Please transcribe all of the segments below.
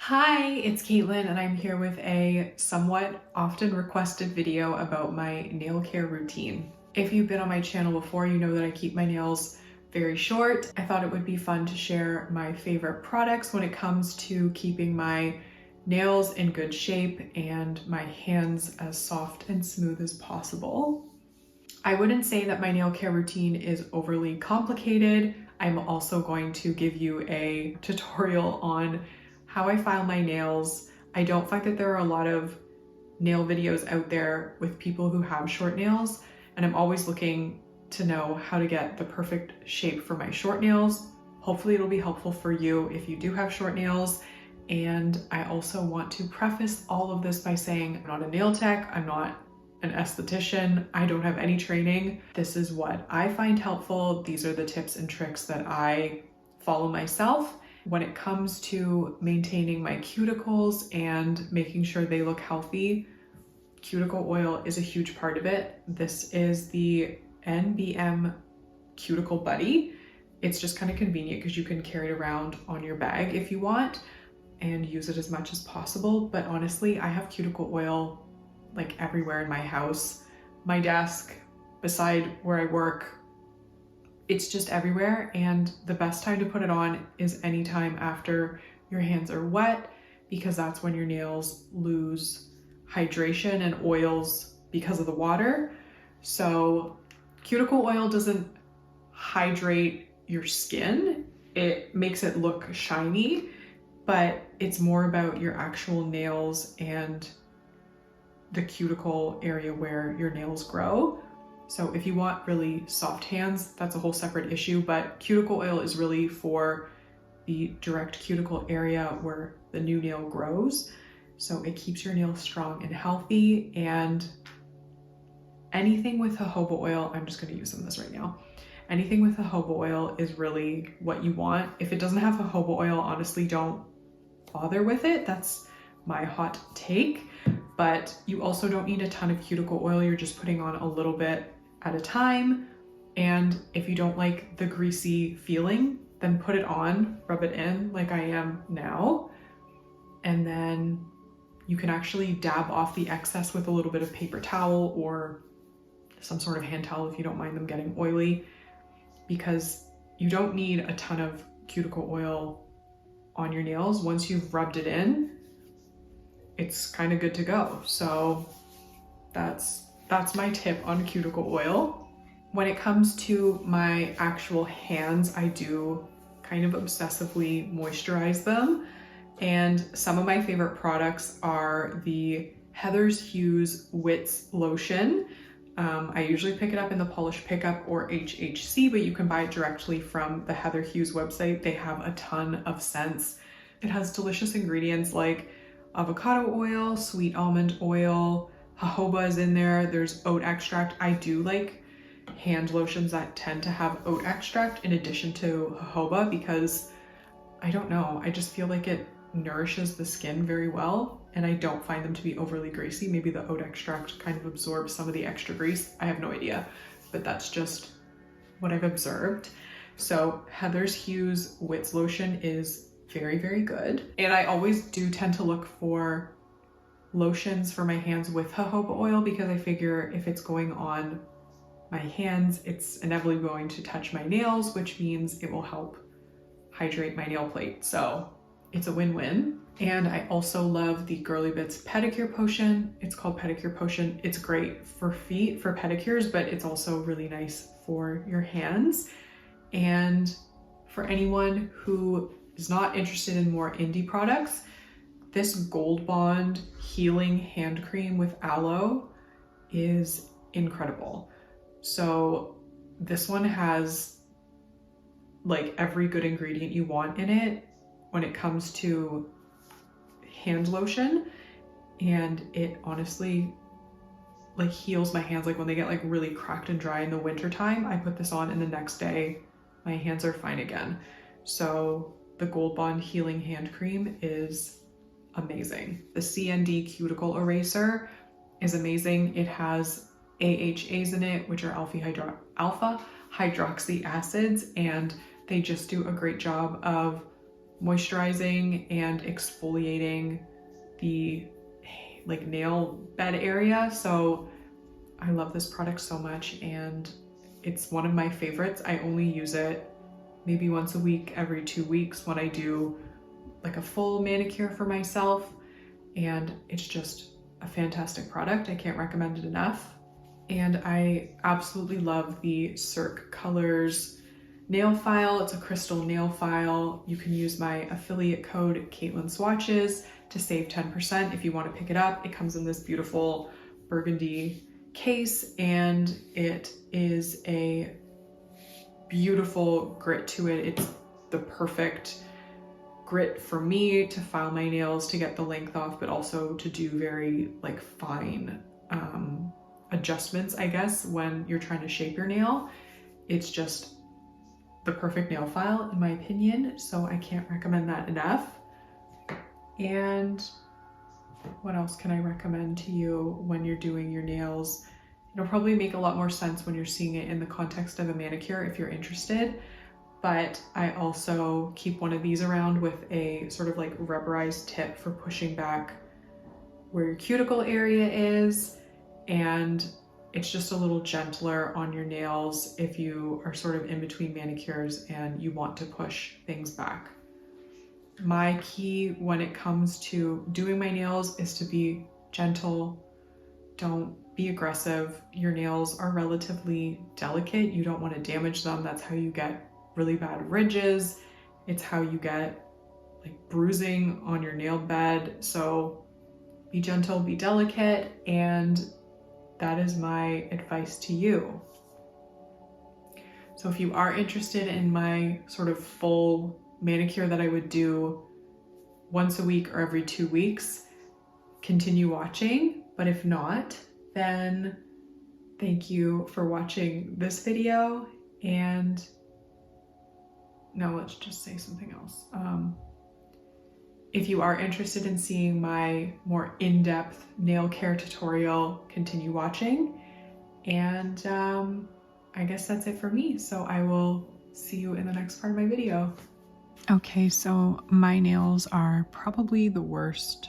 Hi, it's Caitlin and I'm here with a somewhat often requested video about my nail care routine. If you've been on my channel before, you know that I keep my nails very short. I thought it would be fun to share my favorite products when it comes to keeping my nails in good shape and my hands as soft and smooth as possible. I wouldn't say that my nail care routine is overly complicated. I'm also going to give you a tutorial on how I file my nails. I don't find that there are a lot of nail videos out there with people who have short nails, and I'm always looking to know how to get the perfect shape for my short nails. Hopefully it'll be helpful for you if you do have short nails. And I also want to preface all of this by saying I'm not a nail tech, I'm not an esthetician, I don't have any training. This is what I find helpful. These are the tips and tricks that I follow myself. When it comes to maintaining my cuticles and making sure they look healthy, cuticle oil is a huge part of it. This is the NBM Cuticle Buddy. It's just kind of convenient because you can carry it around on your bag if you want and use it as much as possible. But honestly, I have cuticle oil like everywhere in my house, my desk, beside where I work. It's just everywhere, and the best time to put it on is anytime after your hands are wet, because that's when your nails lose hydration and oils because of the water. So cuticle oil doesn't hydrate your skin. It makes it look shiny, but it's more about your actual nails and the cuticle area where your nails grow. So if you want really soft hands, that's a whole separate issue, but cuticle oil is really for the direct cuticle area where the new nail grows. So it keeps your nails strong and healthy, and anything with jojoba oil, I'm just gonna use some of this right now. Anything with jojoba oil is really what you want. If it doesn't have jojoba oil, honestly, don't bother with it. That's my hot take. But you also don't need a ton of cuticle oil. You're just putting on a little bit at a time. And if you don't like the greasy feeling, then put it on, rub it in like I am now. And then you can actually dab off the excess with a little bit of paper towel or some sort of hand towel if you don't mind them getting oily, because you don't need a ton of cuticle oil on your nails. Once you've rubbed it in, it's kind of good to go. So that's my tip on cuticle oil. When it comes to my actual hands, I do kind of obsessively moisturize them. And some of my favorite products are the Hues WiTS Lotion. I usually pick it up in the Polish Pickup or HHC, but you can buy it directly from the Heather Hues website. They have a ton of scents. It has delicious ingredients like avocado oil, sweet almond oil, jojoba is in there, there's oat extract. I do like hand lotions that tend to have oat extract in addition to jojoba because, I don't know, I just feel like it nourishes the skin very well, and I don't find them to be overly greasy. Maybe the oat extract kind of absorbs some of the extra grease. I have no idea, but that's just what I've observed. So Heather's Hues WiTS Lotion is very, very good. And I always do tend to look for lotions for my hands with jojoba oil because I figure if it's going on my hands, it's inevitably going to touch my nails, which means it will help hydrate my nail plate. So it's a win-win. And I also love the Girly Bits Pedicure Potion. It's called Pedicure Potion. It's great for feet, for pedicures, but it's also really nice for your hands. And for anyone who is not interested in more indie products, this Gold Bond Healing Hand Cream with Aloe is incredible. So this one has like every good ingredient you want in it when it comes to hand lotion, and it honestly like heals my hands. Like when they get like really cracked and dry in the winter time, I put this on and the next day my hands are fine again. So the Gold Bond Healing Hand Cream is amazing. The CND Cuticle Eraser is amazing. It has AHAs in it, which are alpha hydroxy acids, and they just do a great job of moisturizing and exfoliating the like nail bed area. So I love this product so much, and it's one of my favorites. I only use it maybe once a week, every 2 weeks when I do like a full manicure for myself, and it's just a fantastic product. I can't recommend it enough. And I absolutely love the Cirque Colors nail file. It's a crystal nail file. You can use my affiliate code Caitlin Swatches to save 10% if you want to pick it up. It comes in this beautiful burgundy case, and it is a beautiful grit to it. It's the perfect grit for me to file my nails, to get the length off, but also to do very like fine adjustments, I guess, when you're trying to shape your nail. It's just the perfect nail file in my opinion, so I can't recommend that enough. And what else can I recommend to you when you're doing your nails? It'll probably make a lot more sense when you're seeing it in the context of a manicure if you're interested, but I also keep one of these around with a sort of like rubberized tip for pushing back where your cuticle area is, and it's just a little gentler on your nails if you are sort of in between manicures and you want to push things back. My key when it comes to doing my nails is to be gentle. Don't be aggressive. Your nails are relatively delicate. You don't want to damage them. That's how you get really bad ridges. It's how you get like bruising on your nail bed. So be gentle, be delicate, and that is my advice to you. So if you are interested in my sort of full manicure that I would do once a week or every 2 weeks, continue watching. But if not, then thank you for watching this video. And now let's just say something else. If you are interested in seeing my more in-depth nail care tutorial, continue watching. And I guess that's it for me. So I will see you in the next part of my video. Okay, so my nails are probably the worst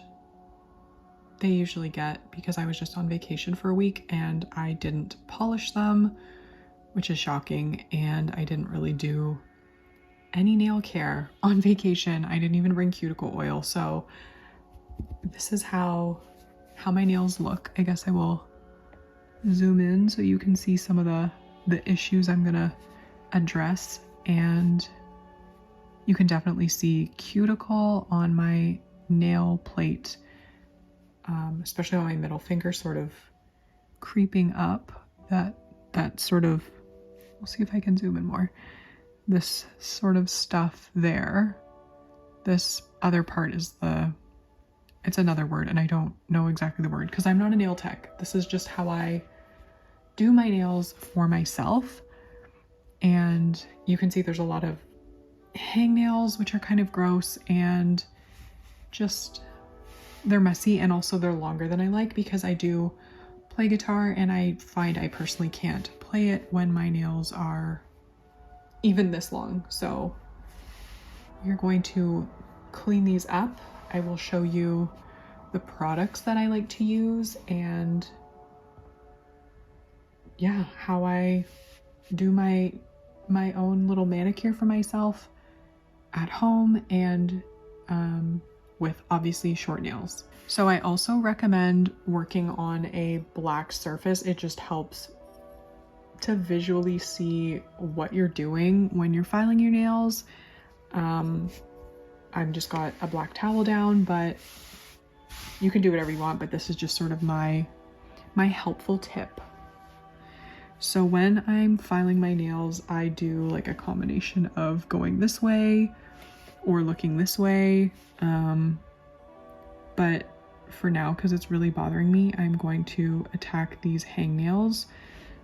they usually get because I was just on vacation for a week and I didn't polish them, which is shocking, and I didn't really do any nail care on vacation. I didn't even bring cuticle oil, so this is how my nails look. I guess I will zoom in so you can see some of the issues I'm gonna address, and you can definitely see cuticle on my nail plate, especially on my middle finger, sort of creeping up. That sort of, we'll see if I can zoom in more. This sort of stuff there. This other part is it's another word, and I don't know exactly the word because I'm not a nail tech. This is just how I do my nails for myself. And you can see there's a lot of hangnails, which are kind of gross, and just they're messy, and also they're longer than I like because I do play guitar, and I find I personally can't play it when my nails are even this long. So you're going to clean these up. I will show you the products that I like to use, and yeah, how I do my own little manicure for myself at home, and with obviously short nails. So I also recommend working on a black surface. It just helps to visually see what you're doing when you're filing your nails. I've just got a black towel down, but you can do whatever you want, but this is just sort of my helpful tip. So when I'm filing my nails, I do like a combination of going this way or looking this way. But for now, because it's really bothering me, I'm going to attack these hangnails.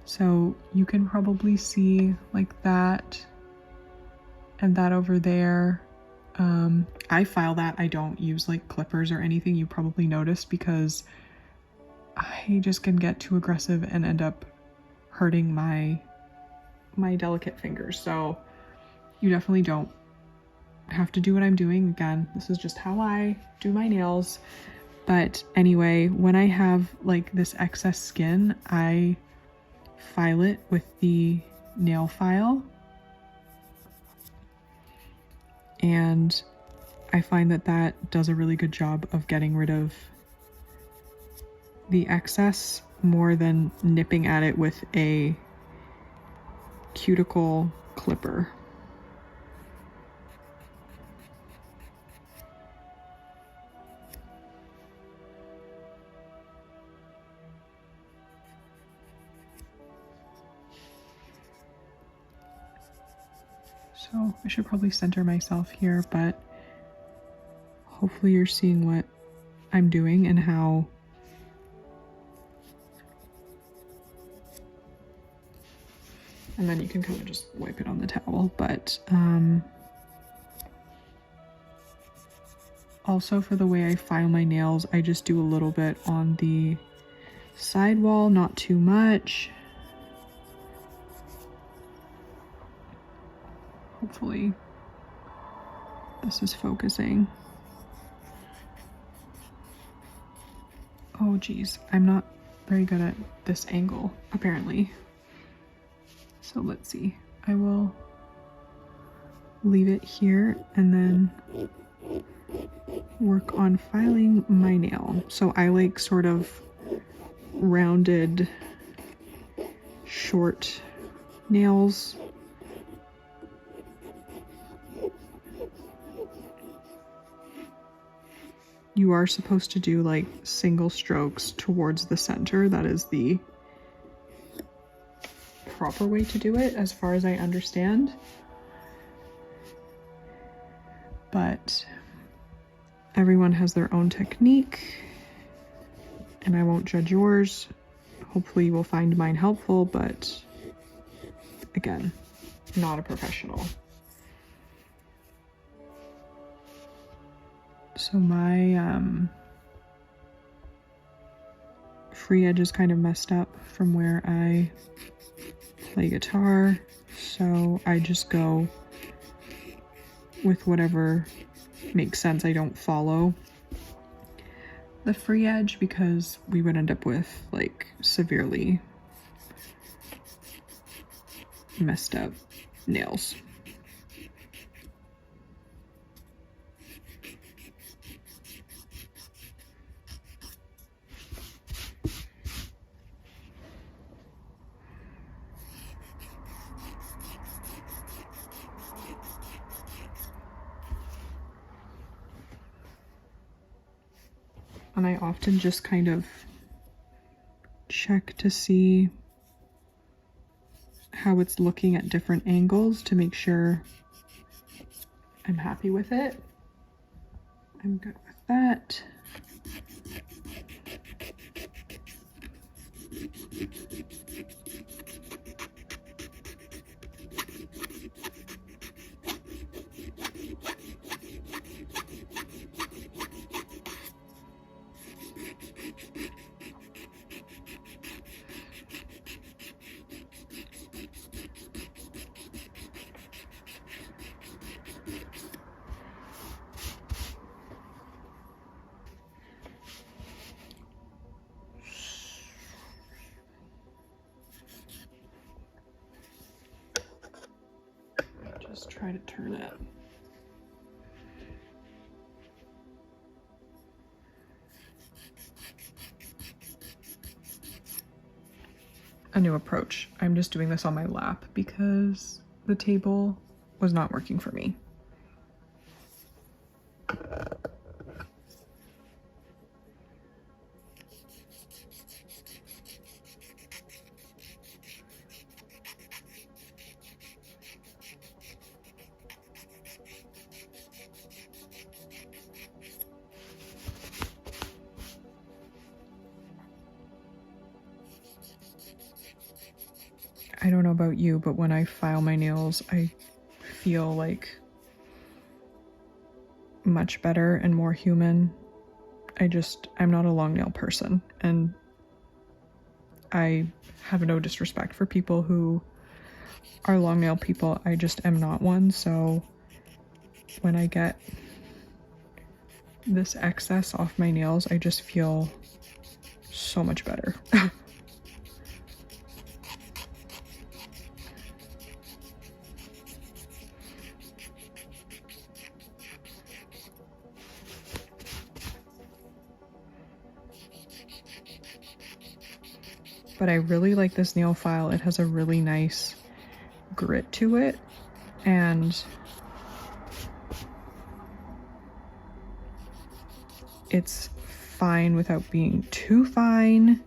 So you can probably see like that and that over there. I file that. I don't use like clippers or anything. You probably noticed because I just can get too aggressive and end up hurting my delicate fingers. So you definitely don't have to do what I'm doing. Again, this is just how I do my nails. But anyway, when I have like this excess skin, I file it with the nail file. And I find that that does a really good job of getting rid of the excess more than nipping at it with a cuticle clipper. So I should probably center myself here, but hopefully you're seeing what I'm doing and how and then you can kind of just wipe it on the towel. But also for the way I file my nails, I just do a little bit on the sidewall, not too much. Hopefully this is focusing. Oh geez, I'm not very good at this angle apparently. So let's see, I will leave it here and then work on filing my nail. So I like sort of rounded, short nails. You are supposed to do like single strokes towards the center. That is the proper way to do it as far as I understand. But everyone has their own technique and I won't judge yours. Hopefully you will find mine helpful, but again, not a professional. So my free edge is kind of messed up from where I play guitar, so I just go with whatever makes sense. I don't follow the free edge because we would end up with like severely messed up nails. And I often just kind of check to see how it's looking at different angles to make sure I'm happy with it. I'm good with that. Just try to turn it. A new approach. I'm just doing this on my lap because the table was not working for me. I don't know about you, but when I file my nails, I feel like much better and more human. I'm not a long nail person, and I have no disrespect for people who are long nail people. I just am not one, so when I get this excess off my nails, I just feel so much better. But I really like this nail file. It has a really nice grit to it, and it's fine without being too fine.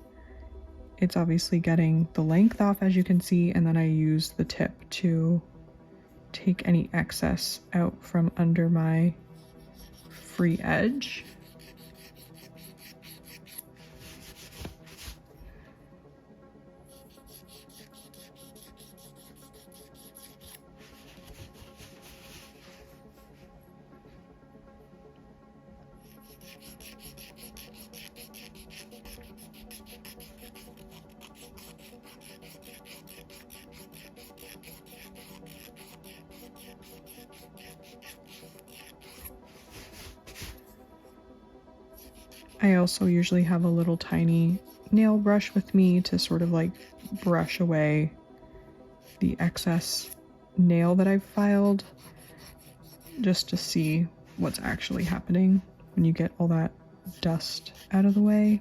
It's obviously getting the length off, as you can see, and then I use the tip to take any excess out from under my free edge. I also usually have a little tiny nail brush with me to sort of like brush away the excess nail that I've filed, just to see what's actually happening when you get all that dust out of the way.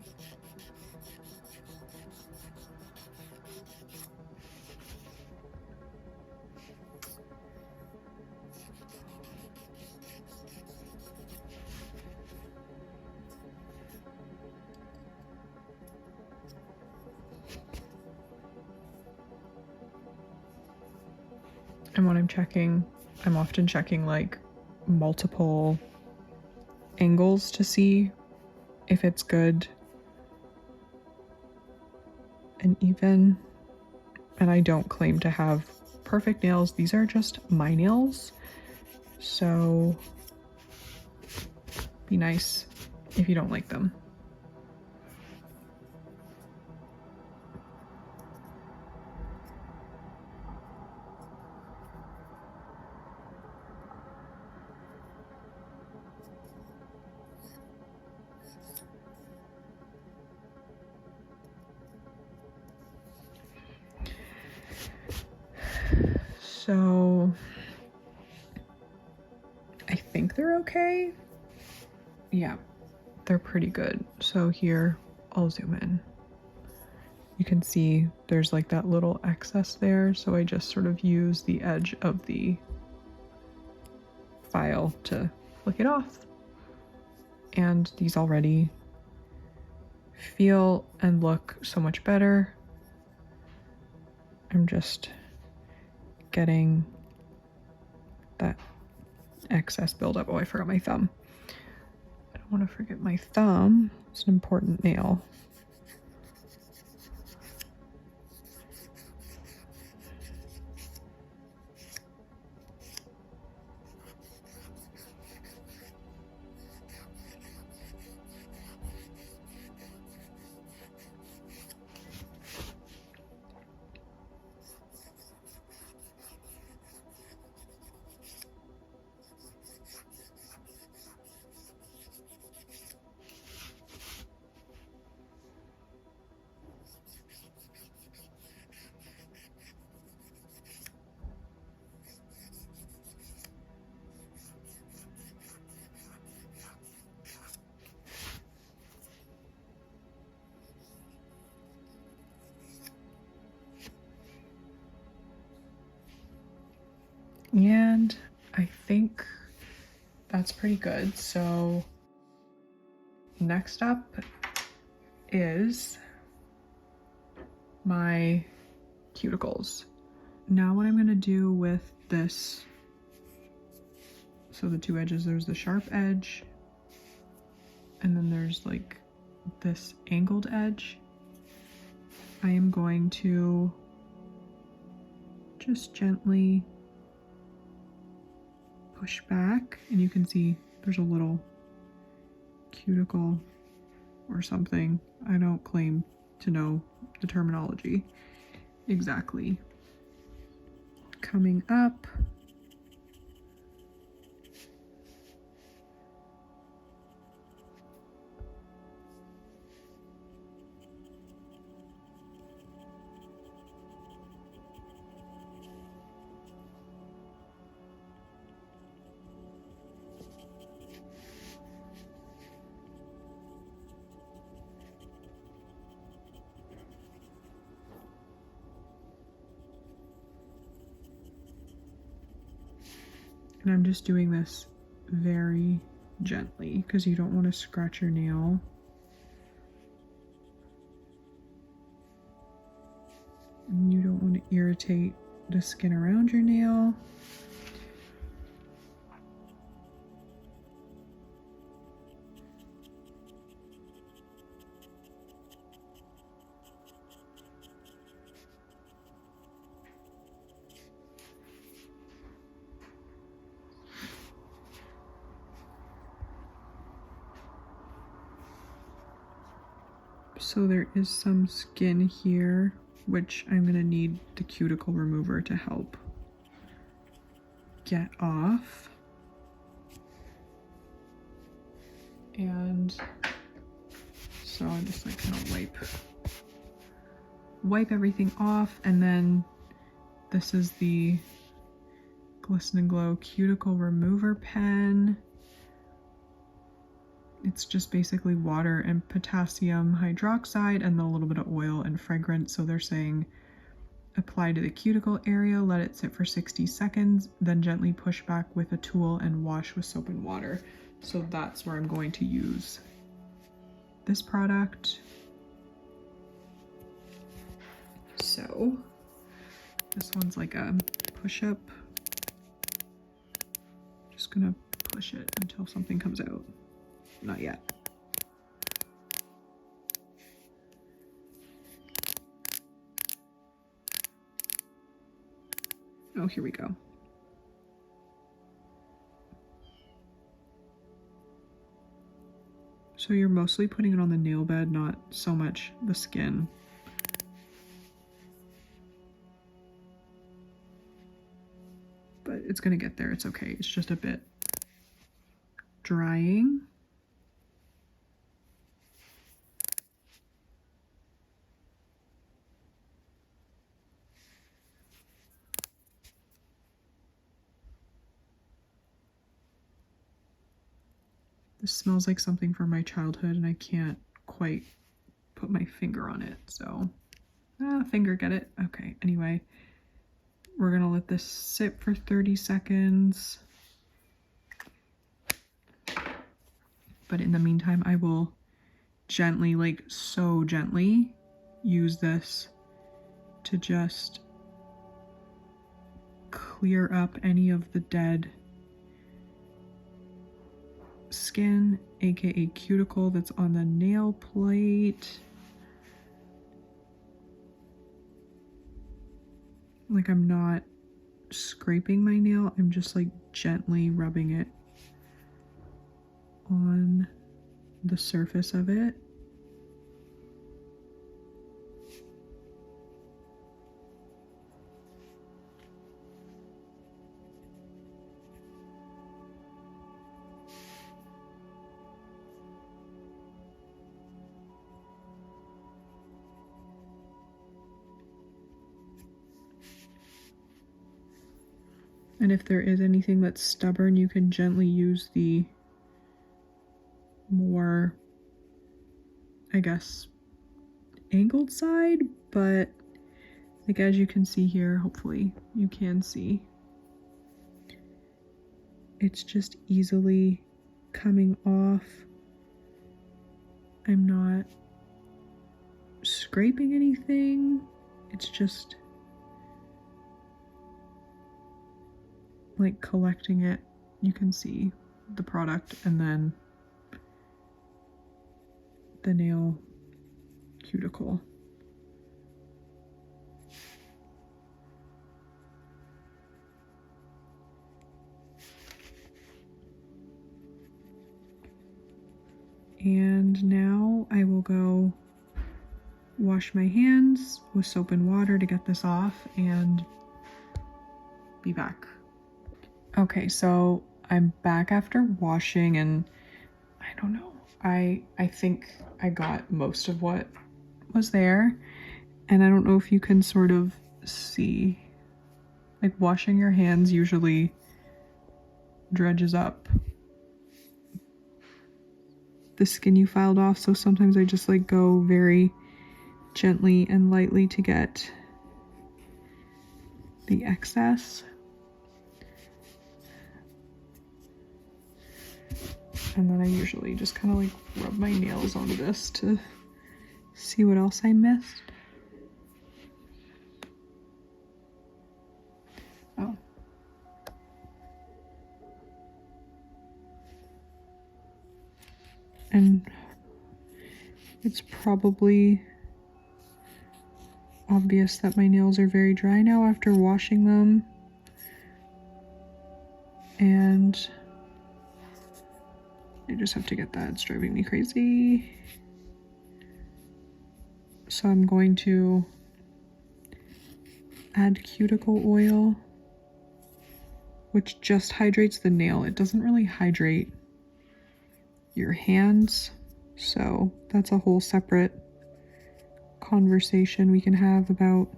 And when I'm checking, I'm often checking like multiple angles to see if it's good and even. And I don't claim to have perfect nails. These are just my nails. So be nice if you don't like them. So I think they're okay. Yeah, they're pretty good. So here, I'll zoom in. You can see there's like that little excess there. So I just sort of use the edge of the file to flick it off. And these already feel and look so much better. I'm just getting that excess buildup. Oh, I forgot my thumb. I don't want to forget my thumb. It's an important nail. And I think that's pretty good. So next up is my cuticles. Now what I'm going to do with this, so the two edges, there's the sharp edge and then there's like this angled edge. I am going to just gently push back, and you can see there's a little cuticle or something. I don't claim to know the terminology exactly. Coming up, And I'm just doing this very gently because you don't want to scratch your nail. And you don't want to irritate the skin around your nail. So there is some skin here, which I'm gonna need the cuticle remover to help get off. And so I'm just like gonna wipe everything off, and then this is the Glisten and Glow Cuticle Remover Pen. It's just basically water and potassium hydroxide and a little bit of oil and fragrance. So they're saying apply to the cuticle area, let it sit for 60 seconds, then gently push back with a tool and wash with soap and water. So that's where I'm going to use this product. So this one's like a push-up. Just gonna push it until something comes out. Not yet. Oh, here we go. So you're mostly putting it on the nail bed, not so much the skin. But it's gonna get there, it's okay. It's just a bit drying. This smells like something from my childhood and I can't quite put my finger on it, so finger, get it? Okay, anyway, we're gonna let this sit for 30 seconds. But in the meantime, I will gently, like so gently, use this to just clear up any of the dead skin, aka cuticle, that's on the nail plate. Like, I'm not scraping my nail, I'm just like gently rubbing it on the surface of it. And if there is anything that's stubborn, you can gently use the more, I guess, angled side, but like as you can see here, hopefully you can see, it's just easily coming off. I'm not scraping anything, it's just like collecting it. You can see the product and then the nail cuticle. And now I will go wash my hands with soap and water to get this off and be back. Okay, so I'm back after washing, and I don't know, I think I got most of what was there, and I don't know if you can sort of see, like washing your hands usually dredges up the skin you filed off, so sometimes I just like go very gently and lightly to get the excess. And then I usually just kind of like rub my nails onto this to see what else I missed. Oh. And it's probably obvious that my nails are very dry now after washing them. And I just have to get that. It's driving me crazy. So I'm going to add cuticle oil, which just hydrates the nail. It doesn't really hydrate your hands. So that's a whole separate conversation we can have about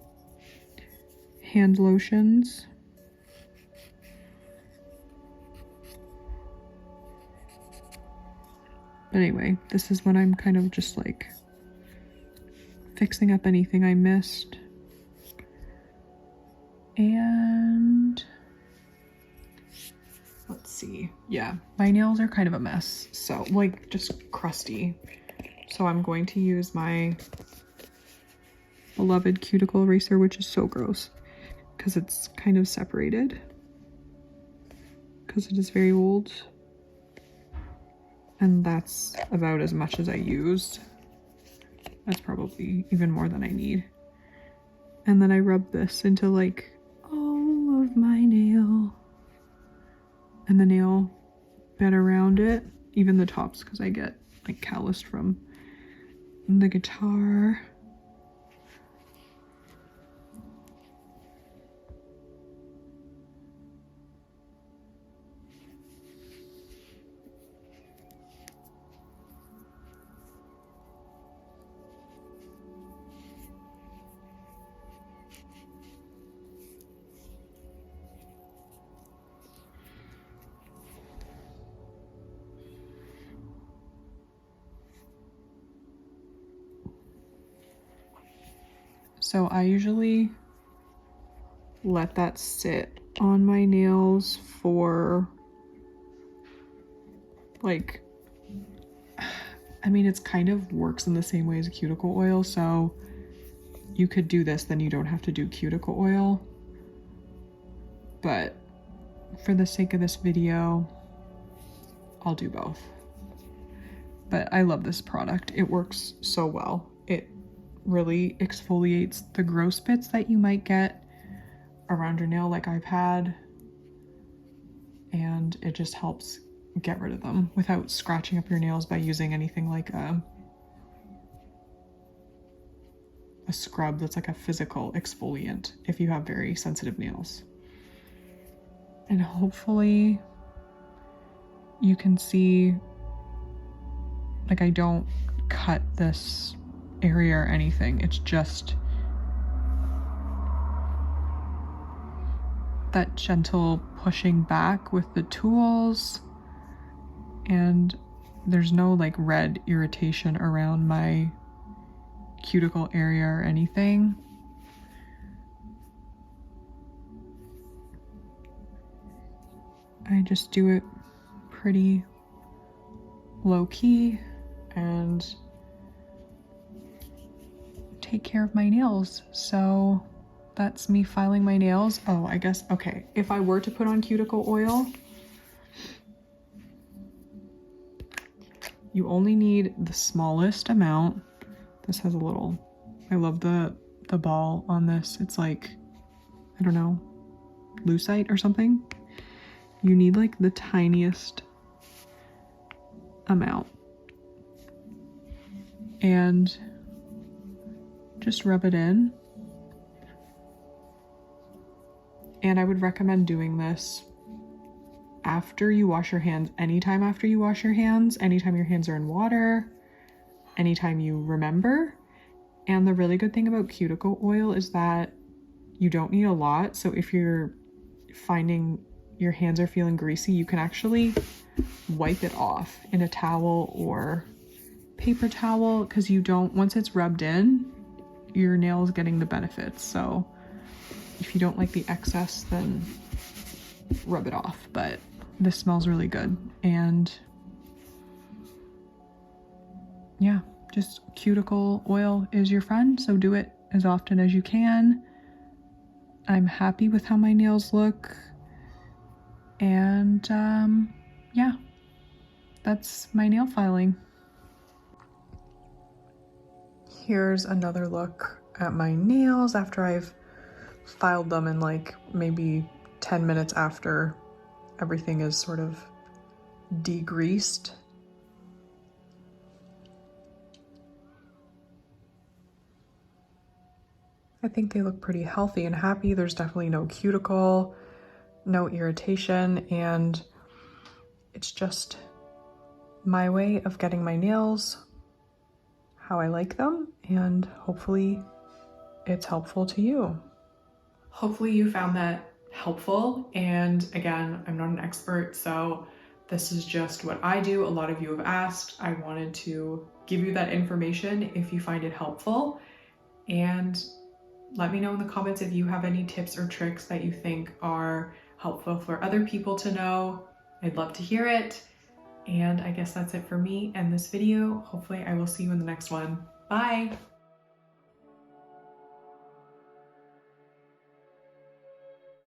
hand lotions. But anyway, this is when I'm kind of just like fixing up anything I missed. And let's see. Yeah, my nails are kind of a mess. So like just crusty. So I'm going to use my beloved cuticle eraser, which is so gross because it's kind of separated because it is very old. And that's about as much as I used. That's probably even more than I need. And then I rub this into like all of my nail and the nail bed around it, even the tops, because I get like calloused from the guitar. So I usually let that sit on my nails for like, I mean, it's kind of works in the same way as a cuticle oil. So you could do this, then you don't have to do cuticle oil. But for the sake of this video, I'll do both. But I love this product. It works so well. It really exfoliates the gross bits that you might get around your nail like I've had, and it just helps get rid of them without scratching up your nails by using anything like a scrub that's like a physical exfoliant if you have very sensitive nails. And hopefully you can see, like, I don't cut this area or anything. It's just that gentle pushing back with the tools, and there's no like red irritation around my cuticle area or anything. I just do it pretty low key and take care of my nails. So that's me filing my nails. Oh, I guess, okay, if I were to put on cuticle oil, you only need the smallest amount. This has a little, I love the ball on this. It's like, I don't know, lucite or something. You need like the tiniest amount. And just rub it in. And I would recommend doing this after you wash your hands, anytime after you wash your hands, anytime your hands are in water, anytime you remember. And the really good thing about cuticle oil is that you don't need a lot. So if you're finding your hands are feeling greasy, you can actually wipe it off in a towel or paper towel, because you don't, once it's rubbed in, your nail is getting the benefits. So if you don't like the excess, then rub it off. But this smells really good, and yeah, just cuticle oil is your friend, so do it as often as you can. I'm happy with how my nails look. And yeah, that's my nail filing. Here's another look at my nails after I've filed them in like maybe 10 minutes after everything is sort of degreased. I think they look pretty healthy and happy. There's definitely no cuticle, no irritation, and it's just my way of getting my nails how I like them, and hopefully it's helpful to you. Hopefully you found that helpful, and again, I'm not an expert, so this is just what I do. A lot of you have asked. I wanted to give you that information if you find it helpful, and let me know in the comments if you have any tips or tricks that you think are helpful for other people to know. I'd love to hear it. And I guess that's it for me and this video. Hopefully I will see you in the next one. Bye!